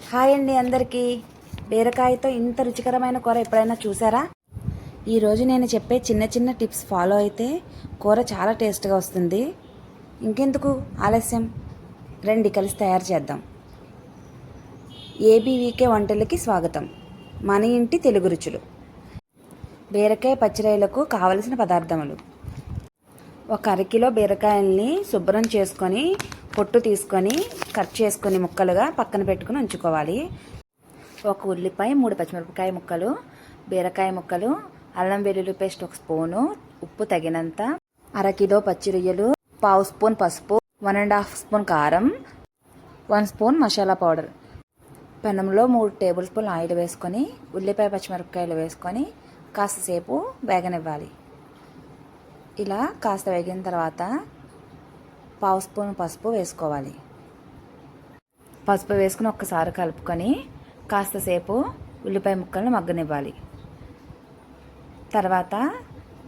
Hi అండి అందరికీ. బీరకాయతో ఇంత రుచికరమైన కూర ఎప్పుడైనా చూసారా? ఈరోజు నేను చెప్పే చిన్న చిన్న టిప్స్ ఫాలో అయితే కూర చాలా టేస్ట్గా వస్తుంది. ఇంకెందుకు ఆలస్యం, రండి కలిసి తయారు చేద్దాం. ఏబీవీకే వంటలకి స్వాగతం. మన ఇంటి తెలుగు రుచులు. బీరకాయ పచ్చిరొయ్యలకు కావలసిన పదార్థములు: ఒక అరకిలో బీరకాయల్ని శుభ్రం చేసుకొని పొట్టు తీసుకొని కట్ చేసుకొని ముక్కలుగా పక్కన పెట్టుకుని ఉంచుకోవాలి. ఒక ఉల్లిపాయ, 3 పచ్చిమిరపకాయ ముక్కలు, బీరకాయ ముక్కలు, అల్లం వెల్లుల్లి పేస్ట్ 1 స్పూను, ఉప్పు తగినంత, అరకిలో పచ్చి రొయ్యలు, 1/2 స్పూన్ పసుపు, 1.5 స్పూన్ కారం, 1 స్పూన్ మసాలా పౌడర్. పెనంలో 3 టేబుల్ స్పూన్ ఆయిల్ వేసుకొని ఉల్లిపాయ పచ్చిమిరపకాయలు వేసుకొని కాస్తసేపు వేగనివ్వాలి. ఇలా కాస్త వేగిన తర్వాత 1/2 స్పూన్ పసుపు వేసుకోవాలి. పసుపు వేసుకుని ఒక్కసారి కలుపుకొని కాస్తసేపు ఉల్లిపాయ ముక్కలను మగ్గనివ్వాలి. తర్వాత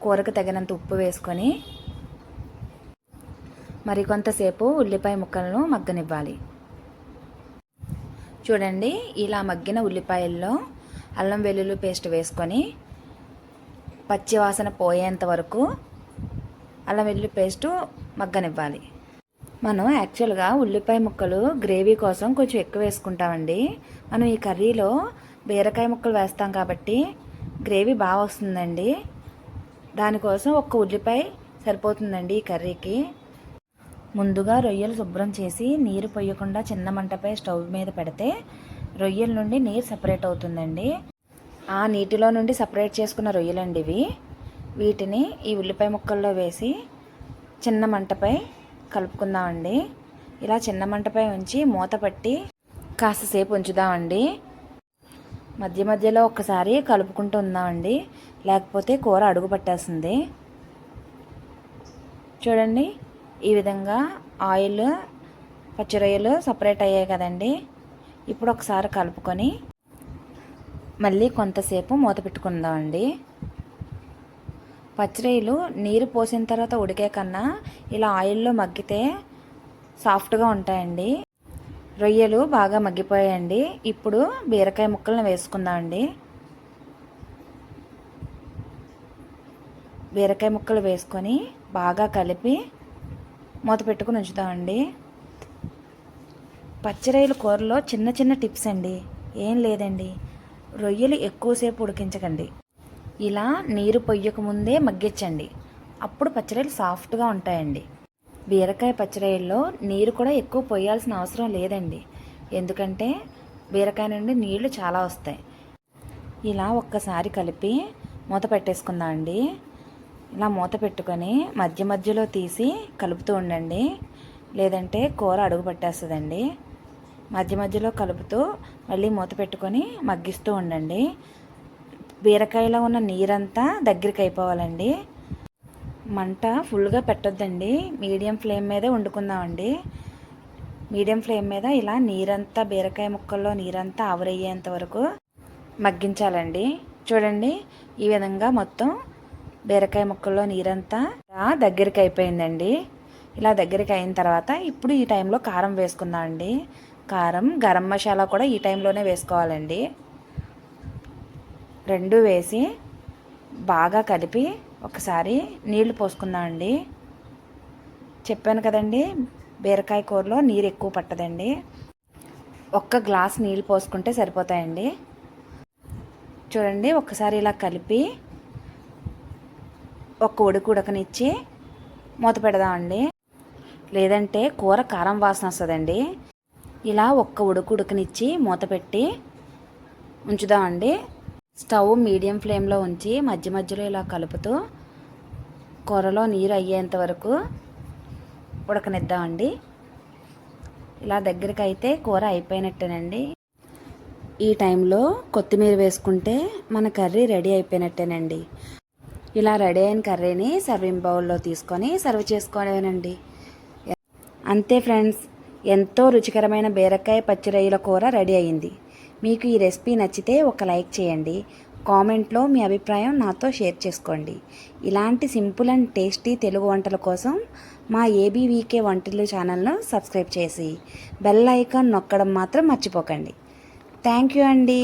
కూరకు తగినంత ఉప్పు వేసుకొని మరికొంతసేపు ఉల్లిపాయ ముక్కలను మగ్గనివ్వాలి. చూడండి, ఇలా మగ్గిన ఉల్లిపాయల్లో అల్లం వెల్లుల్లి పేస్ట్ వేసుకొని పచ్చి వాసన పోయేంత వరకు అల్లం వెల్లుల్లి పేస్టు మగ్గనివ్వాలి. మనం యాక్చువల్గా ఉల్లిపాయ ముక్కలు గ్రేవీ కోసం కొంచెం ఎక్కువ వేసుకుంటామండి. మనం ఈ కర్రీలో బీరకాయ ముక్కలు వేస్తాం కాబట్టి గ్రేవీ బాగా వస్తుందండి. దానికోసం 1 ఉల్లిపాయ సరిపోతుందండి ఈ కర్రీకి. ముందుగా రొయ్యలు శుభ్రం చేసి నీరు పొయ్యకుండా చిన్న మంటపై స్టవ్ మీద పెడితే రొయ్యల నుండి నీరు సపరేట్ అవుతుందండి. ఆ నీటిలో నుండి సపరేట్ చేసుకున్న రొయ్యలండి ఇవి. వీటిని ఈ ఉల్లిపాయ ముక్కల్లో వేసి చిన్న మంటపై కలుపుకుందామండి. ఇలా చిన్న మంటపై ఉంచి మూత పట్టి కాస్తసేపు ఉంచుదామండి. మధ్య మధ్యలో ఒక్కసారి కలుపుకుంటూ ఉందామండి, లేకపోతే కూర అడుగు పట్టేస్తుంది. చూడండి, ఈ విధంగా ఆయిల్, పచ్చిరొయ్యలు సపరేట్ అయ్యాయి కదండి. ఇప్పుడు ఒకసారి కలుపుకొని మళ్ళీ కొంతసేపు మూత పెట్టుకుందామండి. పచ్చిరొయ్యలు నీరు పోసిన తర్వాత ఉడికే కన్నా ఇలా ఆయిల్లో మగ్గితే సాఫ్ట్గా ఉంటాయండి. రొయ్యలు బాగా మగ్గిపోయాయండి. ఇప్పుడు బీరకాయ ముక్కలను వేసుకుందామండి. బీరకాయ ముక్కలు వేసుకొని బాగా కలిపి మూత పెట్టుకుని ఉంచుదామండి. పచ్చిరొయ్యల కూరలో చిన్న చిన్న టిప్స్ అండి, ఏం లేదండి. రొయ్యలు ఎక్కువసేపు ఉడికించకండి. ఇలా నీరు పొయ్యక ముందే మగ్గించండి, అప్పుడు పచ్చిరొయ్యలు సాఫ్ట్గా ఉంటాయండి. బీరకాయ పచ్చిరొయ్యల్లో నీరు కూడా ఎక్కువ పొయ్యాల్సిన అవసరం లేదండి, ఎందుకంటే బీరకాయ నుండి నీళ్లు చాలా వస్తాయి. ఇలా ఒక్కసారి కలిపి మూత పెట్టేసుకుందాం అండి. ఇలా మూత పెట్టుకొని మధ్య మధ్యలో తీసి కలుపుతూ ఉండండి, లేదంటే కూర అడుగు పట్టేస్తుందండి. మధ్య మధ్యలో కలుపుతూ మళ్ళీ మూత పెట్టుకొని మగ్గిస్తూ ఉండండి. బీరకాయలో ఉన్న నీరంతా దగ్గరికి అయిపోవాలండి. మంట ఫుల్గా పెట్టొద్దండి, మీడియం ఫ్లేమ్ మీదే వండుకుందామండి. మీడియం ఫ్లేమ్ మీద ఇలా నీరంతా, బీరకాయ ముక్కల్లో నీరంతా ఆవిరయ్యేంత వరకు మగ్గించాలండి. చూడండి, ఈ విధంగా మొత్తం బీరకాయ ముక్కల్లో నీరంతా దగ్గరికి అయిపోయిందండి. ఇలా దగ్గరికి అయిన తర్వాత ఇప్పుడు ఈ టైంలో కారం వేసుకుందామండి. కారం, గరం మసాలా కూడా ఈ టైంలోనే వేసుకోవాలండి. 2 వేసి బాగా కలిపి ఒకసారి నీళ్లు పోసుకుందామండి. చెప్పాను కదండి, బీరకాయ కూరలో నీరు ఎక్కువ పట్టదండి. 1 గ్లాస్ నీళ్ళు పోసుకుంటే సరిపోతాయండి. చూడండి, ఒకసారి ఇలా కలిపి 1 ఉడకనిచ్చి మూత పెడదామండి, లేదంటే కూర కారం వాసన వస్తుందండి. ఇలా 1 ఉడకనిచ్చి మూత పెట్టి ఉంచుదామండి. స్టవ్ మీడియం ఫ్లేమ్లో ఉంచి మధ్య మధ్యలో ఇలా కలుపుతూ కూరలో నీరు అయ్యేంత వరకు ఉడకనిద్దామండి. ఇలా దగ్గరికి అయితే కూర అయిపోయినట్టేనండి. ఈ టైంలో కొత్తిమీర వేసుకుంటే మన కర్రీ రెడీ అయిపోయినట్టేనండి. ఇలా రెడీ అయిన కర్రీని సర్వింగ్ బౌల్లో తీసుకొని సర్వ్ చేసుకోవడమేనండి. అంతే ఫ్రెండ్స్, ఎంతో రుచికరమైన బీరకాయ పచ్చిరొయ్యల కూర రెడీ అయింది. మీకు ఈ రెసిపీ నచ్చితే ఒక లైక్ చేయండి, కామెంట్లో మీ అభిప్రాయం నాతో షేర్ చేసుకోండి. ఇలాంటి సింపుల్ అండ్ టేస్టీ తెలుగు వంటల కోసం మా ఏబీవీకే వంటలు ఛానల్ను సబ్స్క్రైబ్ చేసి బెల్ ఐకాన్ నొక్కడం మాత్రం మర్చిపోకండి. థ్యాంక్ యూ అండి.